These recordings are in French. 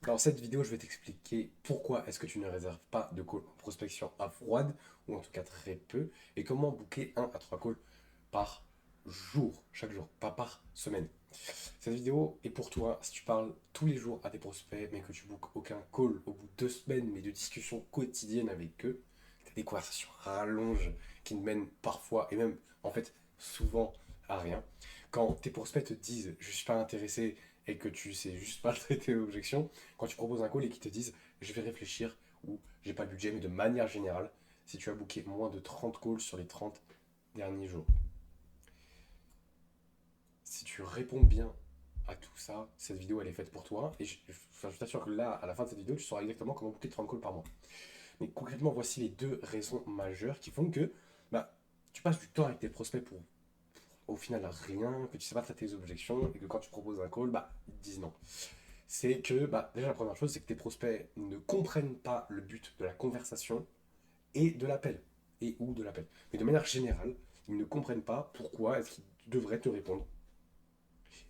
Dans cette vidéo, je vais t'expliquer pourquoi est-ce que tu ne réserves pas de call en prospection à froide, ou en tout cas très peu, et comment booker un à 3 calls par jour, chaque jour, pas par semaine. Cette vidéo est pour toi si tu parles tous les jours à tes prospects, mais que tu bookes aucun call au bout de 2 semaines, mais de discussions quotidiennes avec eux, tu as des conversations rallonges qui ne mènent parfois, et même en fait souvent, à rien. Quand tes prospects te disent je suis pas intéressé et que tu sais juste pas traiter l'objection, quand tu proposes un call et qu'ils te disent je vais réfléchir ou j'ai pas le budget, mais de manière générale, si tu as booké moins de 30 calls sur les 30 derniers jours, si tu réponds bien à tout ça, cette vidéo elle est faite pour toi. Et je t'assure que là, à la fin de cette vidéo, tu sauras exactement comment booker 30 calls par mois. Mais concrètement, voici les deux raisons majeures qui font que bah, tu passes du temps avec tes prospects pour au final rien, que tu sais pas traiter les objections et que quand tu proposes un call, bah, ils te disent non. C'est que, bah, déjà la première chose, c'est que tes prospects ne comprennent pas le but de la conversation et de l'appel, et ou de l'appel. Mais de manière générale, ils ne comprennent pas pourquoi est-ce qu'ils devraient te répondre.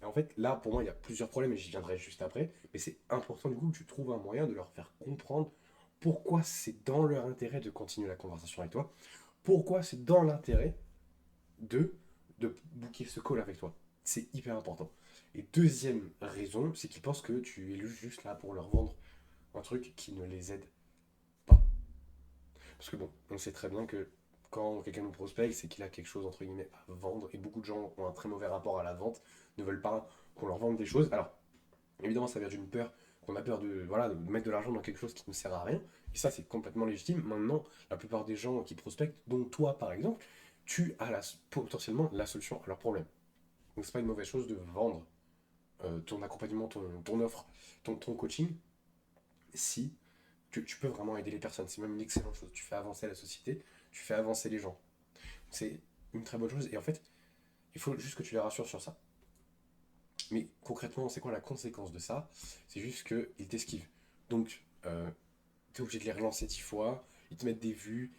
Et en fait, là, pour moi, il y a plusieurs problèmes, et j'y viendrai juste après, mais c'est important du coup que tu trouves un moyen de leur faire comprendre pourquoi c'est dans leur intérêt de continuer la conversation avec toi, pourquoi c'est dans l'intérêt de, de booker ce call avec toi. C'est hyper important. Et deuxième raison, c'est qu'ils pensent que tu es juste là pour leur vendre un truc qui ne les aide pas. Parce que bon, on sait très bien que quand quelqu'un nous prospecte, c'est qu'il a quelque chose entre guillemets à vendre. Et beaucoup de gens ont un très mauvais rapport à la vente, ne veulent pas qu'on leur vende des choses. Alors, évidemment, ça vient d'une peur, qu'on a peur de, voilà, de mettre de l'argent dans quelque chose qui ne sert à rien. Et ça, c'est complètement légitime. Maintenant, la plupart des gens qui prospectent, dont toi par exemple, tu as potentiellement la solution à leur problème. Donc c'est pas une mauvaise chose de vendre ton accompagnement, ton offre, ton coaching, si tu peux vraiment aider les personnes. C'est même une excellente chose. Tu fais avancer la société, tu fais avancer les gens. C'est une très bonne chose. Et en fait, il faut juste que tu les rassures sur ça. Mais concrètement, c'est quoi la conséquence de ça? C'est juste qu'ils t'esquivent. Donc, tu es obligé de les relancer 10 fois, ils te mettent des vues,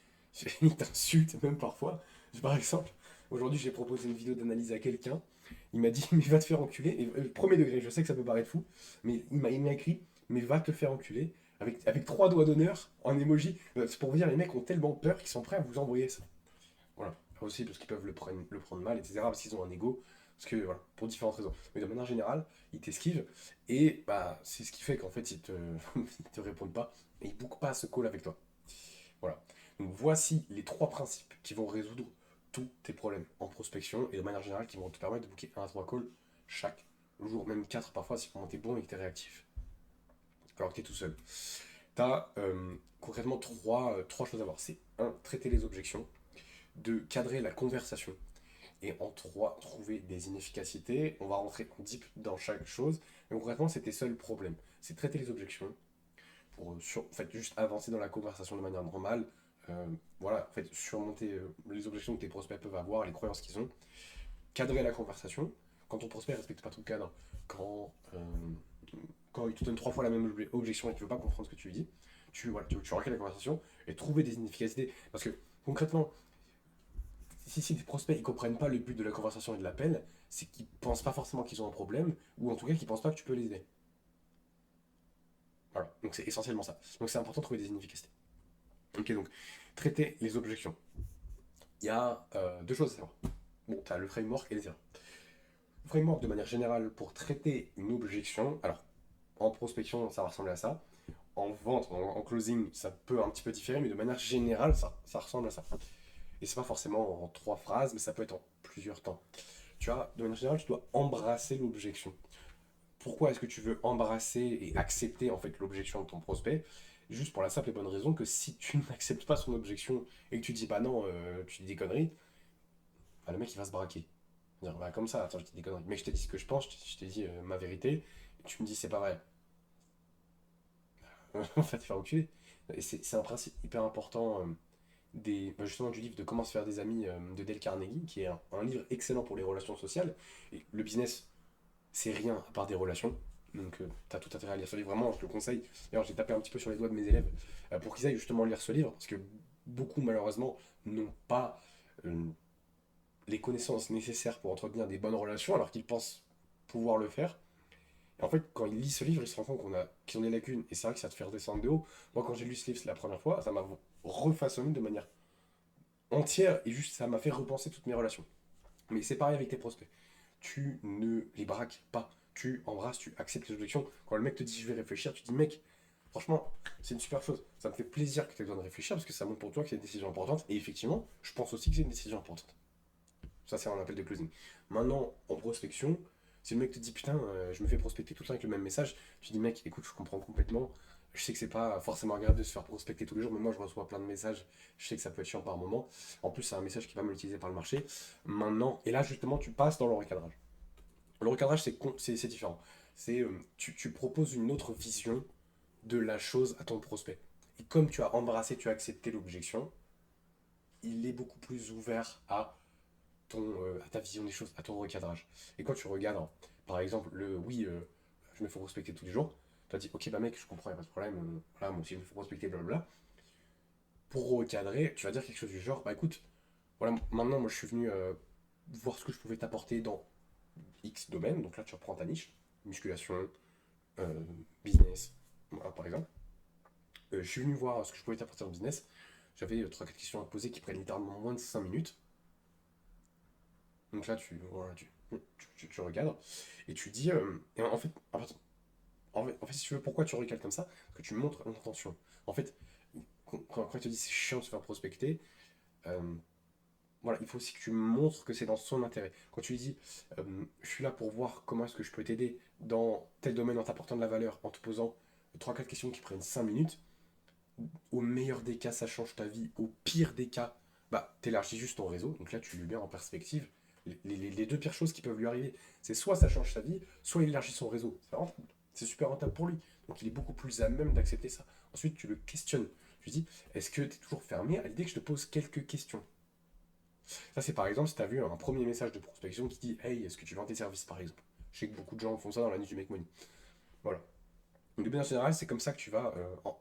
ils t'insultent même parfois. Par exemple, aujourd'hui j'ai proposé une vidéo d'analyse à quelqu'un, il m'a dit mais va te faire enculer, et, premier degré, je sais que ça peut paraître fou, mais il m'a écrit mais va te faire enculer, avec 3 doigts d'honneur en emoji. C'est pour vous dire, les mecs ont tellement peur qu'ils sont prêts à vous envoyer ça. Voilà. Aussi parce qu'ils peuvent le prendre mal, etc. Parce qu'ils ont un ego. Parce que, voilà, pour différentes raisons. Mais de manière générale, ils t'esquivent. Et bah, c'est ce qui fait qu'en fait, ils te répondent pas. Et ils bookent pas ce call avec toi. Voilà. Donc voici les 3 principes qui vont résoudre tous tes problèmes en prospection. Et de manière générale, qui vont te permettre de booker un à 3 calls chaque jour. Même 4 parfois si vraiment t'es bon et que t'es réactif. Alors que t'es tout seul. T'as concrètement trois choses à voir. C'est un, traiter les objections. 2, cadrer la conversation. Et en 3, trouver des inefficacités. On va rentrer en deep dans chaque chose. Mais concrètement, c'est tes seuls problèmes. C'est traiter les objections pour en fait, juste avancer dans la conversation de manière normale. Euh, voilà, en fait, surmonter les objections que tes prospects peuvent avoir, les croyances qu'ils ont. Cadrer la conversation. Quand ton prospect ne respecte pas ton cadre, quand il te donne 3 fois la même objection et que tu ne veux pas comprendre ce que tu lui dis, tu recrées la conversation et trouver des inefficacités. Parce que concrètement, si tes prospects ne comprennent pas le but de la conversation et de l'appel, c'est qu'ils pensent pas forcément qu'ils ont un problème, ou en tout cas qu'ils pensent pas que tu peux les aider. Voilà, donc c'est essentiellement ça. Donc c'est important de trouver des inefficacités. Ok, donc traiter les objections. Il y a 2 choses à savoir. Bon, tu as le framework et les erreurs. Le framework, de manière générale, pour traiter une objection, alors en prospection, ça va ressembler à ça. En vente, en closing, ça peut un petit peu différer, mais de manière générale, ça ressemble à ça. Et c'est pas forcément en 3 phrases, mais ça peut être en plusieurs temps. Tu vois, de manière générale, tu dois embrasser l'objection. Pourquoi est-ce que tu veux embrasser et accepter en fait l'objection de ton prospect? Juste pour la simple et bonne raison que si tu n'acceptes pas son objection et que tu dis bah non, tu dis des conneries, bah, le mec il va se braquer. Il va dire, bah comme ça, attends, je dis des conneries. Mais je t'ai dit ce que je pense, je t'ai dit ma vérité, et tu me dis c'est pas vrai. On va te faire reculer. Et c'est un principe hyper important justement du livre de Comment se faire des amis de Dale Carnegie, qui est un livre excellent pour les relations sociales. Et le business, c'est rien à part des relations. Donc, t'as tout intérêt à lire ce livre. Vraiment, je te le conseille. D'ailleurs, j'ai tapé un petit peu sur les doigts de mes élèves pour qu'ils aillent justement lire ce livre, parce que beaucoup, malheureusement, n'ont pas euh, les connaissances nécessaires pour entretenir des bonnes relations, alors qu'ils pensent pouvoir le faire. Et en fait, quand il lit ce livre, il se rend compte qu'ils ont des lacunes. Et c'est vrai que ça te fait redescendre de haut. Moi, quand j'ai lu ce livre la première fois, ça m'a refaçonné de manière entière et juste ça m'a fait repenser toutes mes relations. Mais c'est pareil avec tes prospects. Tu ne les braques pas. Tu embrasses, tu acceptes les objections. Quand le mec te dit je vais réfléchir, tu dis mec, franchement, c'est une super chose. Ça me fait plaisir que tu aies besoin de réfléchir parce que ça montre pour toi que c'est une décision importante. Et effectivement, je pense aussi que c'est une décision importante. Ça, c'est un appel de closing. Maintenant, en prospection, si le mec te dit putain, je me fais prospecter tout le temps avec le même message, tu dis mec, écoute, je comprends complètement. Je sais que c'est pas forcément agréable de se faire prospecter tous les jours, mais moi je reçois plein de messages. Je sais que ça peut être chiant par moment. En plus, c'est un message qui va mal utilisé par le marché. Maintenant, et là justement, tu passes dans le recadrage. Le recadrage, c'est différent. Tu proposes une autre vision de la chose à ton prospect. Et comme tu as embrassé, tu as accepté l'objection, il est beaucoup plus ouvert à ta vision des choses, à ton recadrage. Et quand tu regardes, hein, par exemple, je me fais prospecter tous les jours, tu as dit, ok, bah mec, je comprends, il n'y a pas de problème, voilà, moi aussi je me fais prospecter, blablabla. Pour recadrer, tu vas dire quelque chose du genre, bah écoute, voilà, maintenant moi je suis venu voir ce que je pouvais t'apporter dans X domaine, donc là tu reprends ta niche, musculation, euh, business, voilà, par exemple. Je suis venu voir ce que je pouvais t'apporter en business, j'avais 3-4 questions à te poser qui prennent littéralement moins de 5 minutes. Donc là, tu recadres et tu dis. Et en fait, si tu veux, pourquoi tu recadres comme ça? Parce que tu montres l'intention. En fait, quand il te dit c'est chiant de se faire prospecter, euh, voilà, il faut aussi que tu montres que c'est dans son intérêt. Quand tu lui dis je suis là pour voir comment est-ce que je peux t'aider dans tel domaine en t'apportant de la valeur, en te posant 3-4 questions qui prennent 5 minutes, au meilleur des cas, ça change ta vie. Au pire des cas, bah, t'élargis juste ton réseau. Donc là, tu lui mets en perspective les deux pires choses qui peuvent lui arriver. C'est soit ça change sa vie, soit il élargit son réseau. C'est rentable. C'est super rentable pour lui. Donc il est beaucoup plus à même d'accepter ça. Ensuite, tu le questionnes. Tu dis, est-ce que tu es toujours fermé à l'idée que je te pose quelques questions? Ça, c'est par exemple si tu as vu un premier message de prospection qui dit, hey, est-ce que tu vends tes services par exemple? Je sais que beaucoup de gens font ça dans la niche du make money. Voilà. Donc de bien général, c'est comme ça que tu vas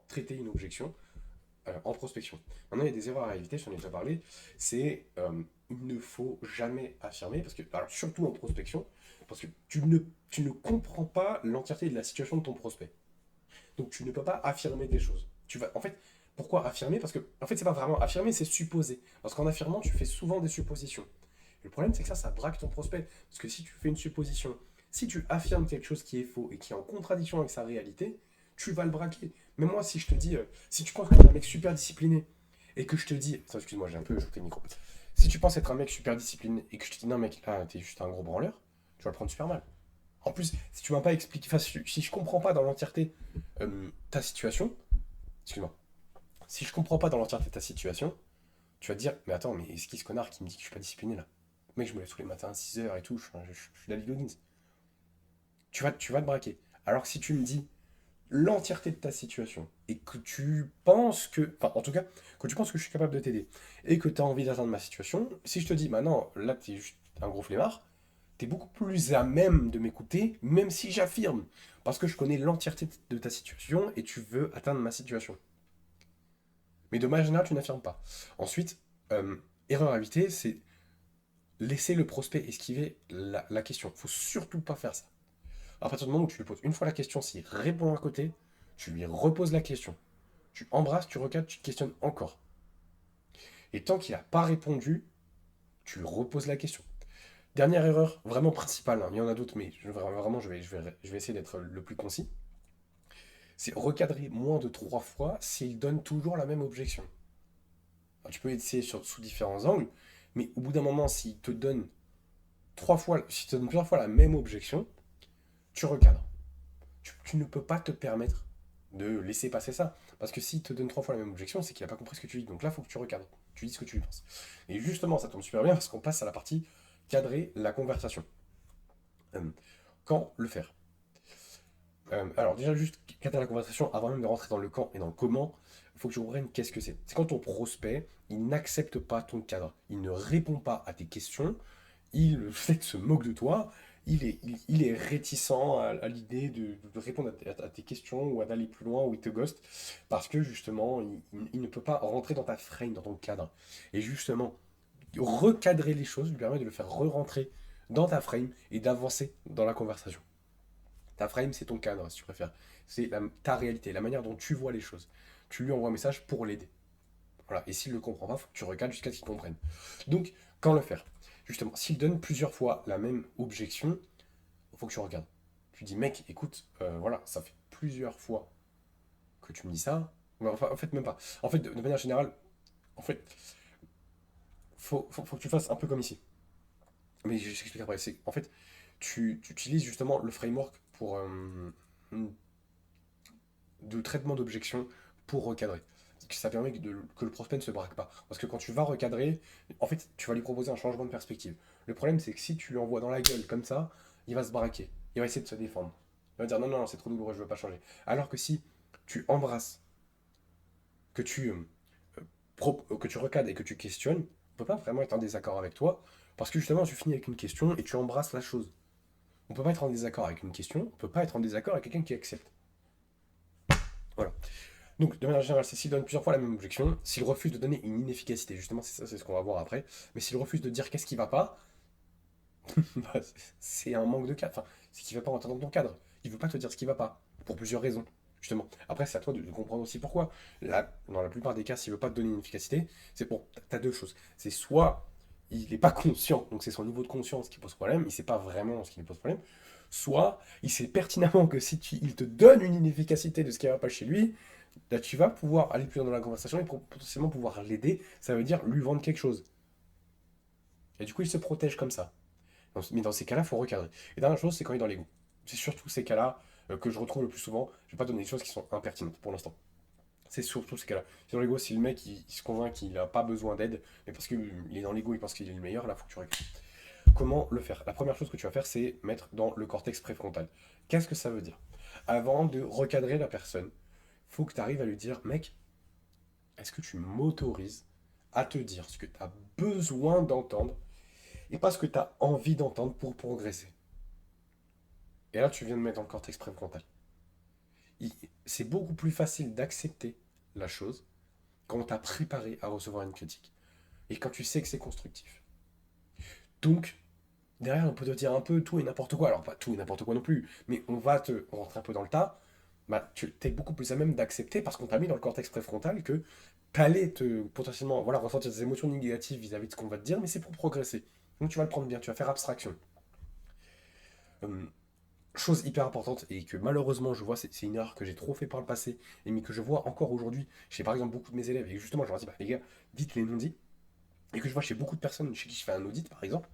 traiter une objection en prospection. Maintenant, il y a des erreurs à éviter, j'en ai déjà parlé. C'est il ne faut jamais affirmer, parce que, alors surtout en prospection, parce que tu ne comprends pas l'entièreté de la situation de ton prospect. Donc tu ne peux pas affirmer des choses. En fait, pourquoi affirmer? Parce que, en fait, c'est pas vraiment affirmer, c'est supposer. Parce qu'en affirmant, tu fais souvent des suppositions. Et le problème, c'est que ça braque ton prospect. Parce que si tu fais une supposition, si tu affirmes quelque chose qui est faux et qui est en contradiction avec sa réalité, tu vas le braquer. Mais moi, si je te dis, si tu penses que tu es un mec super discipliné et que je te dis, attends, excuse-moi, j'ai un peu shooté le micro. Si tu penses être un mec super discipliné et que je te dis, non, mec, là, t'es juste un gros branleur, tu vas le prendre super mal. En plus, si tu m'as pas expliqué, enfin, si je comprends pas dans l'entièreté ta situation, excuse-moi, si je comprends pas dans l'entièreté ta situation, tu vas te dire, mais attends, mais est-ce qui ce connard qui me dit que je suis pas discipliné là? Mec, je me lève tous les matins à 6 heures et tout, je suis David Goggins. Tu vas te braquer. Alors que si tu me dis l'entièreté de ta situation et que tu penses que, enfin en tout cas, que tu penses que je suis capable de t'aider et que tu as envie d'atteindre ma situation, si je te dis, bah non, là t'es juste un gros flemmard, t'es beaucoup plus à même de m'écouter, même si j'affirme, parce que je connais l'entièreté de ta situation et tu veux atteindre ma situation. Mais de manière générale, tu n'affirmes pas. Ensuite, erreur à éviter, c'est laisser le prospect esquiver la question. Faut surtout pas faire ça. À partir du moment où tu lui poses une fois la question, s'il répond à côté, tu lui reposes la question. Tu embrasses, tu recadres, tu te questionnes encore. Et tant qu'il n'a pas répondu, tu lui reposes la question. Dernière erreur, vraiment principale, hein, il y en a d'autres, mais vraiment, je vais essayer d'être le plus concis. C'est recadrer moins de 3 fois s'il donne toujours la même objection. Alors, tu peux essayer sous différents angles, mais au bout d'un moment, s'il te donne 3 fois, s'il te donne plusieurs fois la même objection, tu recadres. Tu ne peux pas te permettre de laisser passer ça. Parce que s'il te donne 3 fois la même objection, c'est qu'il n'a pas compris ce que tu dis. Donc là, il faut que tu recadres. Tu dis ce que tu lui penses. Et justement, ça tombe super bien parce qu'on passe à la partie cadrer la conversation. Euh, Quand le faire? Alors déjà, juste cadrer la conversation, avant même de rentrer dans le quand et dans le comment, il faut que tu comprennes qu'est-ce que c'est. C'est quand ton prospect, il n'accepte pas ton cadre. Il ne répond pas à tes questions. Il fait, se moque de toi, il est réticent à l'idée de répondre à tes questions ou d'aller plus loin ou il te ghost parce que justement il ne peut pas rentrer dans ta frame, dans ton cadre. Et justement, recadrer les choses lui permet de le faire re-rentrer dans ta frame et d'avancer dans la conversation. Ta frame, c'est ton cadre, si tu préfères. C'est ta réalité, la manière dont tu vois les choses. Tu lui envoies un message pour l'aider. Voilà. Et s'il ne le comprend pas, il faut que tu regardes jusqu'à ce qu'il comprenne. Donc, quand le faire? Justement, s'il donne plusieurs fois la même objection, il faut que tu regardes. Tu dis, mec, écoute, voilà, ça fait plusieurs fois que tu me dis ça. Enfin, en fait, même pas. En fait, de manière générale, en fait, faut que tu fasses un peu comme ici. Mais je t'explique après. En fait, tu utilises justement le framework pour de traitement d'objection pour recadrer. Ça permet que le prospect ne se braque pas. Parce que quand tu vas recadrer, en fait, tu vas lui proposer un changement de perspective. Le problème, c'est que si tu lui envoies dans la gueule comme ça, il va se braquer. Il va essayer de se défendre. Il va dire non, non, non, c'est trop douloureux, je veux pas changer. Alors que si tu embrasses, que tu, que tu recadres et que tu questionnes, on peut pas vraiment être en désaccord avec toi. Parce que justement, tu finis avec une question et tu embrasses la chose. On peut pas être en désaccord avec une question, on peut pas être en désaccord avec quelqu'un qui accepte. Voilà. Donc, de manière générale, c'est s'il donne plusieurs fois la même objection, s'il refuse de donner une inefficacité, justement, c'est ça, c'est ce qu'on va voir après, mais s'il refuse de dire qu'est-ce qui va pas, bah, c'est un manque de cadre. Enfin, c'est qu'il va pas rentrer dans ton cadre. Il veut pas te dire ce qui va pas, pour plusieurs raisons, justement. Après, c'est à toi de comprendre aussi pourquoi. Là, dans la plupart des cas, s'il veut pas te donner une efficacité, c'est pour. T'as deux choses. C'est soit il n'est pas conscient, donc c'est son niveau de conscience qui pose problème, il sait pas vraiment ce qui lui pose problème, soit il sait pertinemment que si il te donne une inefficacité de ce qui va pas chez lui, là, tu vas pouvoir aller plus loin dans la conversation et potentiellement pouvoir l'aider. Ça veut dire lui vendre quelque chose. Et du coup, il se protège comme ça. Mais dans ces cas-là, il faut recadrer. Et dernière chose, c'est quand il est dans l'ego. C'est surtout ces cas-là que je retrouve le plus souvent. Je vais pas donner des choses qui sont impertinentes pour l'instant. C'est surtout ces cas-là. C'est dans l'ego, si le mec il se convainc qu'il n'a pas besoin d'aide, mais parce qu'il est dans l'ego, il pense qu'il est le meilleur, là, il faut que tu recadres. Comment le faire? La première chose que tu vas faire, c'est mettre dans le cortex préfrontal. Qu'est-ce que ça veut dire? Avant de recadrer la personne, il faut que tu arrives à lui dire, mec, est-ce que tu m'autorises à te dire ce que tu as besoin d'entendre et pas ce que tu as envie d'entendre pour progresser? Et là, tu viens de mettre dans le cortex préfrontal. C'est beaucoup plus facile d'accepter la chose quand on t'a préparé à recevoir une critique et quand tu sais que c'est constructif. Donc, derrière, on peut te dire un peu tout et n'importe quoi. Alors, pas tout et n'importe quoi non plus, mais on rentre un peu dans le tas. Bah, tu es beaucoup plus à même d'accepter parce qu'on t'a mis dans le cortex préfrontal que t'allais te potentiellement voilà, ressentir des émotions négatives vis-à-vis de ce qu'on va te dire, mais c'est pour progresser. Donc tu vas le prendre bien, tu vas faire abstraction. Hum, Chose hyper importante et que malheureusement je vois, c'est une erreur que j'ai trop fait par le passé, et mais que je vois encore aujourd'hui chez par exemple beaucoup de mes élèves, et justement je leur dis, bah, les gars, dites les non-dits, et que je vois chez beaucoup de personnes chez qui je fais un audit par exemple.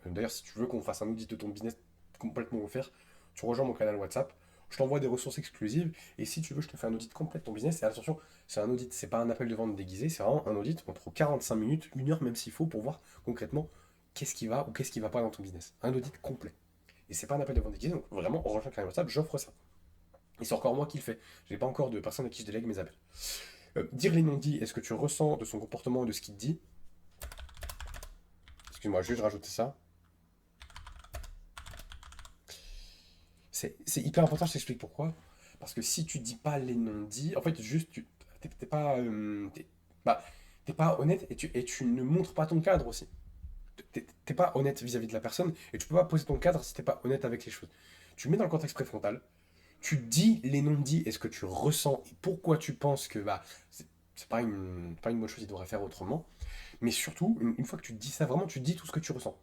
D'ailleurs, si tu veux qu'on fasse un audit de ton business complètement offert, tu rejoins mon canal WhatsApp, je t'envoie des ressources exclusives, et si tu veux, je te fais un audit complet de ton business. Et attention, c'est un audit, c'est pas un appel de vente déguisé, c'est vraiment un audit entre 45 minutes, une heure même s'il faut, pour voir concrètement qu'est-ce qui va ou qu'est-ce qui va pas dans ton business. Un audit complet. Et c'est pas un appel de vente déguisé, donc vraiment, on rejoint le canal WhatsApp, j'offre ça. Et c'est encore moi qui le fais. Je n'ai pas encore de personnes à qui je délègue mes appels. Dire les non-dits, est-ce que tu ressens de son comportement et de ce qu'il te dit? Excuse-moi, je vais rajouter ça. C'est hyper important, je t'explique pourquoi. Parce que si tu dis pas les non-dits, en fait, juste, tu t'es pas, bah, t'es pas honnête et tu ne montres pas ton cadre aussi. T'es pas honnête vis-à-vis de la personne et tu peux pas poser ton cadre si t'es pas honnête avec les choses. Tu mets dans le contexte préfrontal, tu dis les non-dits et ce que tu ressens et pourquoi tu penses que bah, c'est pas une bonne chose, il devrait faire autrement. Mais surtout, une fois que tu dis ça, vraiment, tu dis tout ce que tu ressens.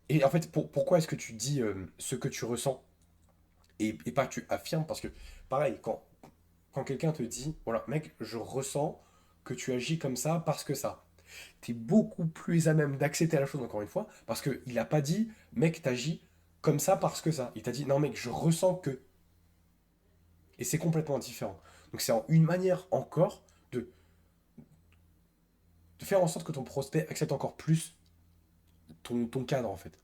Et en fait, pourquoi est-ce que tu dis ce que tu ressens et pas tu affirmes? Parce que, pareil, quand quelqu'un te dit, voilà, mec, je ressens que tu agis comme ça parce que ça, t'es beaucoup plus à même d'accepter la chose, encore une fois, parce qu'il n'a pas dit, mec, t'agis comme ça parce que ça. Il t'a dit, non, mec, je ressens que. Et c'est complètement différent. Donc, c'est une manière encore de faire en sorte que ton prospect accepte encore plus ton cadre, en fait,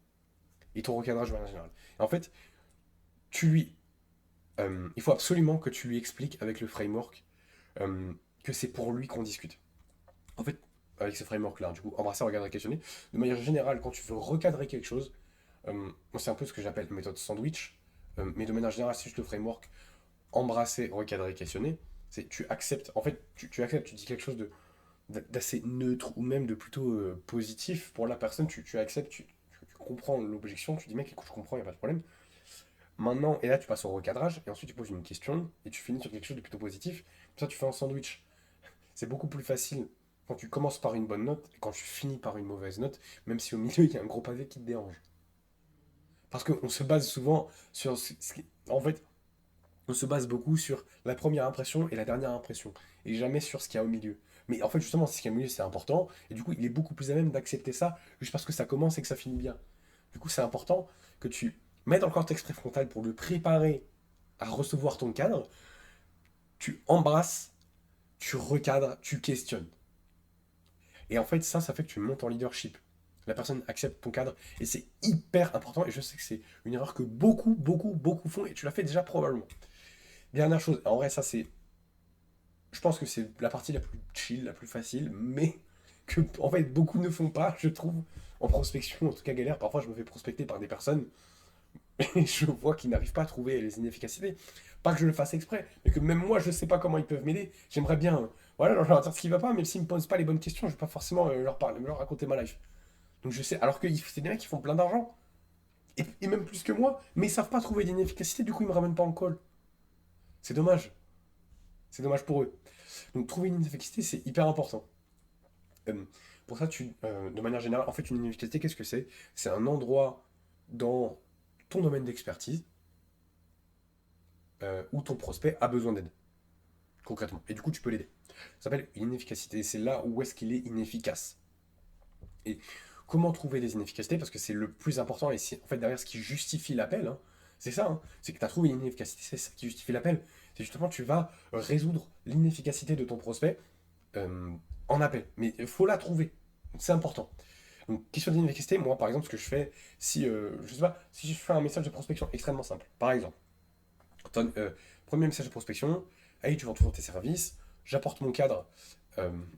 et ton recadrage de manière générale. Et en fait, tu lui. Il faut absolument que tu lui expliques avec le framework euh, que c'est pour lui qu'on discute. En fait, avec ce framework-là, du coup, embrasser, regarder, questionner, de manière générale, quand tu veux recadrer quelque chose, c'est un peu ce que j'appelle méthode sandwich, mais de manière générale, c'est juste le framework embrasser, recadrer, questionner. C'est tu acceptes, en fait, tu acceptes, tu dis quelque chose d'assez neutre ou même de plutôt positif pour la personne, tu acceptes, tu comprends l'objection, tu dis mec, écoute, je comprends, il n'y a pas de problème. Maintenant, et là, tu passes au recadrage, et ensuite tu poses une question, et tu finis sur quelque chose de plutôt positif. Comme ça, tu fais un sandwich. C'est beaucoup plus facile quand tu commences par une bonne note, et quand tu finis par une mauvaise note, même si au milieu, il y a un gros pavé qui te dérange. Parce qu'on se base souvent sur En fait, on se base beaucoup sur la première impression et la dernière impression, et jamais sur ce qu'il y a au milieu. Mais en fait, justement, ce qu'il y a au milieu, c'est important, et du coup, il est beaucoup plus à même d'accepter ça, juste parce que ça commence et que ça finit bien. Du coup, c'est important que tu mettes dans le cortex préfrontal pour le préparer à recevoir ton cadre, tu embrasses, tu recadres, tu questionnes. Et en fait, ça fait que tu montes en leadership. La personne accepte ton cadre, et c'est hyper important, et je sais que c'est une erreur que beaucoup font, et tu l'as fait déjà probablement. Dernière chose, en vrai, ça c'est je pense que c'est la partie la plus chill, la plus facile, mais que en fait beaucoup ne font pas, je trouve, en prospection, en tout cas galère. Parfois, je me fais prospecter par des personnes et je vois qu'ils n'arrivent pas à trouver les inefficacités. Pas que je le fasse exprès, mais que même moi, je ne sais pas comment ils peuvent m'aider. J'aimerais bien, voilà, leur dire ce qui va pas, même s'ils me posent pas les bonnes questions, je vais pas forcément leur parler, leur raconter ma life. Donc je sais, alors que c'est des mecs qui font plein d'argent, et même plus que moi, mais ils savent pas trouver d'inefficacité, du coup ils me ramènent pas en call. C'est dommage. C'est dommage pour eux. Donc trouver une inefficacité, c'est hyper important. Euh, pour ça, de manière générale, en fait, une inefficacité, qu'est-ce que c'est? C'est un endroit dans ton domaine d'expertise où ton prospect a besoin d'aide, concrètement. Et du coup, tu peux l'aider. Ça s'appelle une inefficacité. C'est là où est-ce qu'il est inefficace. Et comment trouver des inefficacités? Parce que c'est le plus important et c'est en fait derrière ce qui justifie l'appel. Hein, c'est ça, hein, c'est que tu as trouvé une inefficacité, c'est ça qui justifie l'appel. C'est justement, tu vas résoudre l'inefficacité de ton prospect euh, en appel. Mais il faut la trouver. C'est important. Donc, question d'inefficacité, moi par exemple, ce que je fais, si je sais pas, si je fais un message de prospection extrêmement simple, par exemple, premier message de prospection, hey, tu vends toujours tes services, j'apporte mon cadre.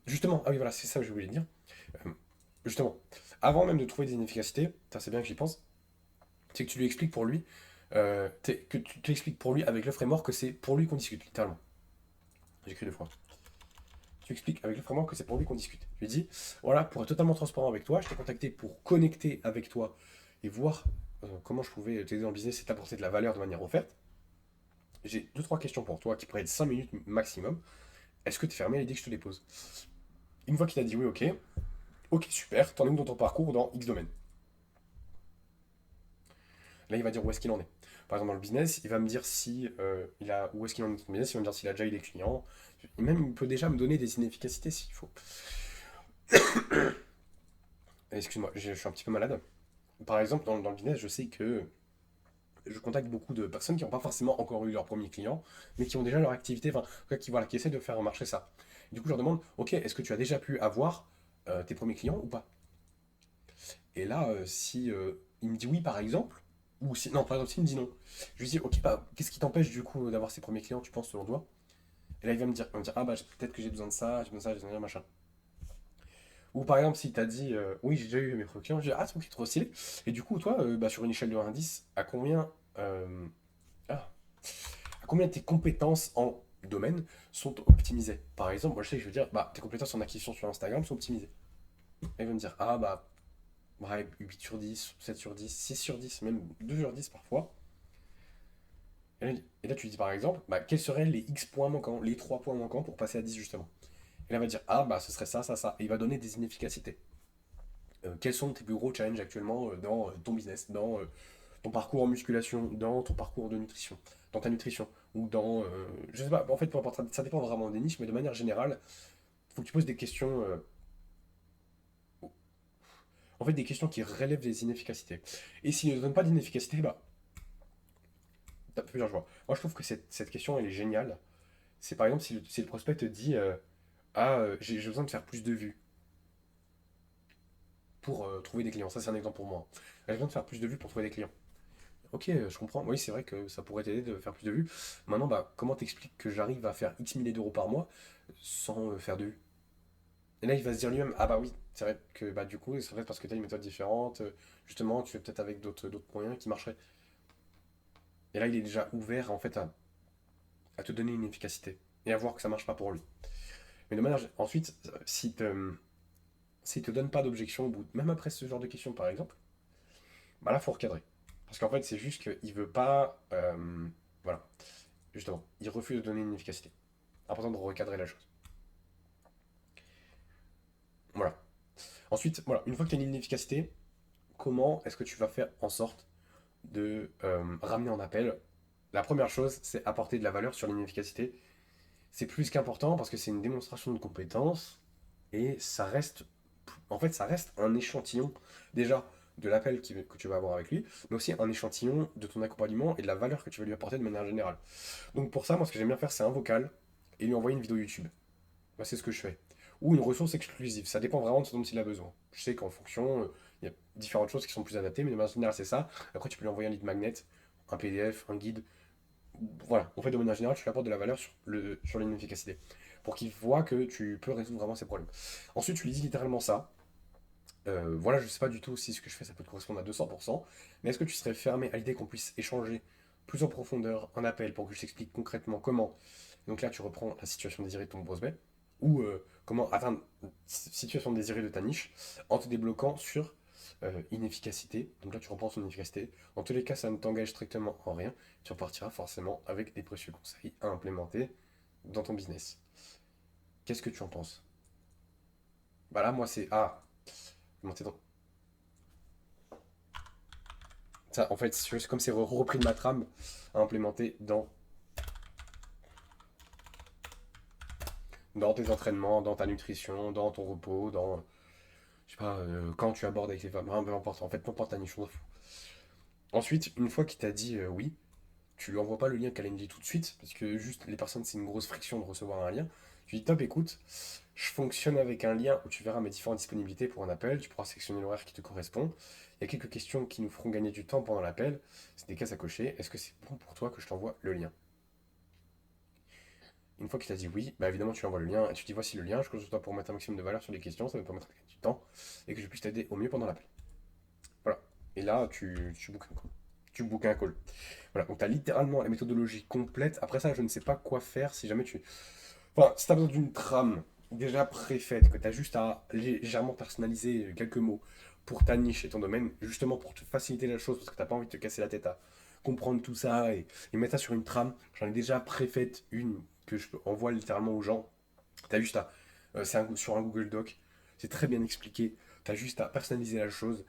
Justement, ah oui, voilà, c'est ça que je voulais dire. Euh, justement, avant même de trouver des inefficacités, ça c'est bien que j'y pense, c'est que tu lui expliques pour lui, que tu expliques pour lui avec le framework que c'est pour lui qu'on discute, littéralement. J'écris deux fois. Tu expliques avec le framework que c'est pour lui qu'on discute. Je lui dis, voilà, pour être totalement transparent avec toi, je t'ai contacté pour connecter avec toi et voir comment je pouvais t'aider dans le business et t'apporter de la valeur de manière offerte. J'ai deux, trois questions pour toi qui prennent 5 minutes maximum. Est-ce que tu es fermé à l'idée que je te les pose? Une fois qu'il a dit oui, ok, ok, super, t'en es où dans ton parcours dans X domaine? Là, il va dire où est-ce qu'il en est. Par exemple, dans le business, il va me dire si où est-ce qu'il en est dans son business, il va me dire s'il a déjà eu des clients. Et même, il peut déjà me donner des inefficacités s'il faut. Excuse-moi, je suis un petit peu malade. Par exemple, dans le business, je sais que je contacte beaucoup de personnes qui n'ont pas forcément encore eu leur premier client, mais qui ont déjà leur activité, enfin, en tout cas, qui essaient de faire marcher ça. Du coup, je leur demande, ok, est-ce que tu as déjà pu avoir tes premiers clients ou pas? Et là, si il me dit oui, par exemple, ou si, non, par exemple, s'il me dit non, je lui dis, ok, bah, qu'est-ce qui t'empêche du coup d'avoir ces premiers clients, tu penses, selon toi? Et là, il va me dire, ah bah, peut-être que j'ai besoin de ça, j'ai besoin de ça, j'ai besoin de ça, machin. Ou par exemple, si t'as dit, oui, j'ai déjà eu mes premiers clients, je dis, ah, c'est ok, trop stylé. Et du coup, toi, bah, sur une échelle de 1 à 10, ah, à combien tes compétences en domaine sont optimisées? Par exemple, moi je sais que je veux dire, bah, tes compétences en acquisition sur Instagram sont optimisées. Et il va me dire, ah bah, ouais, 8 sur 10, 7 sur 10, 6 sur 10, même 2 sur 10 parfois. Et là, tu dis par exemple, bah, quels seraient les X points manquants, les 3 points manquants pour passer à 10 justement? Et là, il va dire, ah bah, ce serait ça, ça, ça. Et il va donner des inefficacités. Quels sont tes plus gros challenges actuellement dans ton business, dans ton parcours en musculation, dans ton parcours de nutrition, dans ta nutrition, ou dans... je sais pas, en fait, peu importe, ça dépend vraiment des niches, mais de manière générale, il faut que tu poses des questions... en fait, des questions qui relèvent des inefficacités. Et s'ils ne donnent pas d'inefficacité, bah, t'as plusieurs choix. Moi, je trouve que cette question, elle est géniale. C'est par exemple si le prospect te dit ah, j'ai besoin de faire plus de vues pour trouver des clients. Ça, c'est un exemple pour moi. J'ai besoin de faire plus de vues pour trouver des clients. Ok, je comprends. Oui, c'est vrai que ça pourrait t'aider de faire plus de vues. Maintenant, bah, comment t'expliques que j'arrive à faire X milliers d'euros par mois sans faire de vues? Et là, il va se dire lui-même, ah bah oui, c'est vrai que bah, du coup, c'est vrai parce que tu as une méthode différente. Justement, tu fais peut-être avec d'autres moyens qui marcheraient. Et là, il est déjà ouvert en fait à te donner une efficacité et à voir que ça marche pas pour lui. Mais de manière, ensuite, s'il te donne pas d'objection au bout, même après ce genre de questions par exemple, bah là, faut recadrer. Parce qu'en fait, c'est juste qu'il veut pas. Voilà, justement, il refuse de donner une efficacité. Important de recadrer la chose. Voilà. Ensuite, voilà, une fois que tu as une efficacité, comment est-ce que tu vas faire en sorte de ramener en appel? La première chose, c'est apporter de la valeur sur l'inefficacité. C'est plus qu'important parce que c'est une démonstration de compétence et ça reste, en fait, ça reste un échantillon déjà de l'appel que tu vas avoir avec lui, mais aussi un échantillon de ton accompagnement et de la valeur que tu vas lui apporter de manière générale. Donc pour ça, moi, ce que j'aime bien faire, c'est un vocal et lui envoyer une vidéo YouTube. Bah, c'est ce que je fais. Ou une ressource exclusive. Ça dépend vraiment de ce dont il a besoin. Je sais qu'en fonction, il y a différentes choses qui sont plus adaptées, mais de manière générale, c'est ça. Après, tu peux lui envoyer un lead magnet, un PDF, un guide. Voilà. En fait, de manière générale, tu lui apportes de la valeur sur l'inefficacité. Pour qu'il voit que tu peux résoudre vraiment ses problèmes. Ensuite, tu lui dis littéralement ça. Voilà, je sais pas du tout si ce que je fais, ça peut te correspondre à 200%. Mais est-ce que tu serais fermé à l'idée qu'on puisse échanger plus en profondeur un appel pour que je t'explique concrètement comment? Donc là, tu reprends la situation désirée de ton prospect ou comment atteindre situation désirée de ta niche en te débloquant sur inefficacité. Donc là, tu reprends son inefficacité. Dans tous les cas, ça ne t'engage strictement en rien. Tu repartiras forcément avec des précieux conseils à implémenter dans ton business. Qu'est-ce que tu en penses? Bah là, moi, c'est... Ah, monter dans... Ça, en fait, c'est comme c'est repris de ma trame à implémenter dans tes entraînements, dans ta nutrition, dans ton repos, dans... Je sais pas, quand tu abordes avec les femmes, hein, peu importe. En fait, peu importe ta niche, on s'en fout. Ensuite, une fois qu'il t'a dit oui, tu lui envoies pas le lien Calendly tout de suite, parce que juste les personnes, c'est une grosse friction de recevoir un lien. Tu dis top, écoute, je fonctionne avec un lien où tu verras mes différentes disponibilités pour un appel, tu pourras sélectionner l'horaire qui te correspond. Il y a quelques questions qui nous feront gagner du temps pendant l'appel. C'est des cases à cocher. Est-ce que c'est bon pour toi que je t'envoie le lien? Une fois qu'il t'a dit oui, bah évidemment tu lui envoies le lien et tu dis voici le lien, je compte sur toi pour mettre un maximum de valeur sur les questions, ça va me permettre de gagner du temps et que je puisse t'aider au mieux pendant l'appel. Voilà. Et là, tu bookes un call. Tu bookes un call. Voilà, donc tu as littéralement la méthodologie complète. Après ça, je ne sais pas quoi faire si jamais tu... Enfin, si tu as besoin d'une trame déjà préfaite, que tu as juste à légèrement personnaliser quelques mots pour ta niche et ton domaine, justement pour te faciliter la chose, parce que tu n'as pas envie de te casser la tête à comprendre tout ça et mettre ça sur une trame. J'en ai déjà préfaite une que je envoie littéralement aux gens. Tu as juste à... sur un Google Doc. C'est très bien expliqué. Tu as juste à personnaliser la chose.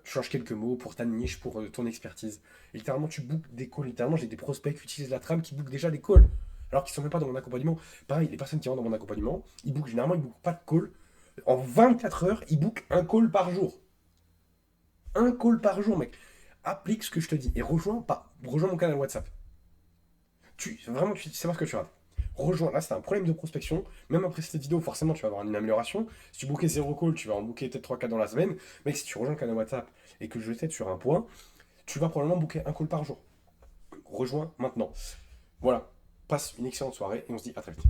Change quelques mots pour ta niche, pour ton expertise. Et littéralement, tu bookes des calls. Littéralement, j'ai des prospects qui utilisent la trame qui bookent déjà des calls. Alors qu'ils ne sont même pas dans mon accompagnement. Pareil, les personnes qui rentrent dans mon accompagnement, généralement, ils bookent pas de call. En 24 heures, ils bookent un call par jour. Un call par jour, mec. Applique ce que je te dis et rejoins mon canal WhatsApp. Vraiment, tu sais pas ce que tu rates. Rejoins, là c'est un problème de prospection. Même après cette vidéo, forcément tu vas avoir une amélioration. Si tu bookais 0 call, tu vas en booker peut-être 3-4 dans la semaine. Mec, si tu rejoins le canal WhatsApp et que je t'aide sur un point, tu vas probablement booker un call par jour. Rejoins maintenant. Voilà, passe une excellente soirée et on se dit à très vite.